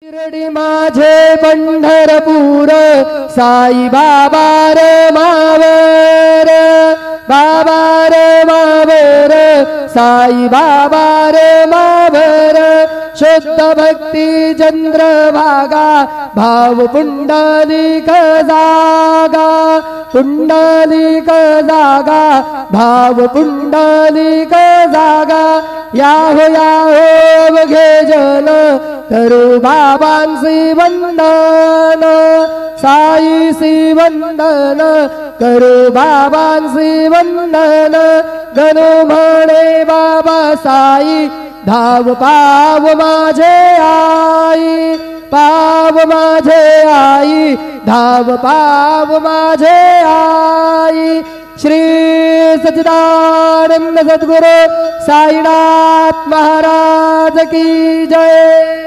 शिर्डी माझे पंढरपूर साई बाबा रे मावर बाबा रे मावर साई बाबा रे मावर शुद्ध भक्ती चंद्रभागा भाव पुंडलिक जागा पुंडलिक जागा भाव पुंडलिक जागा याहो बघे जन करू बाबांसी वंदन साईसी वंदन करू बाबांसी वंदन गणू म्हणे बाबा साई धाव पाव माझे आई पाव माझे आई धाव पाव माझे आई श्री सच्चिदानंद सद्गुरु साईनाथ महाराज की जय।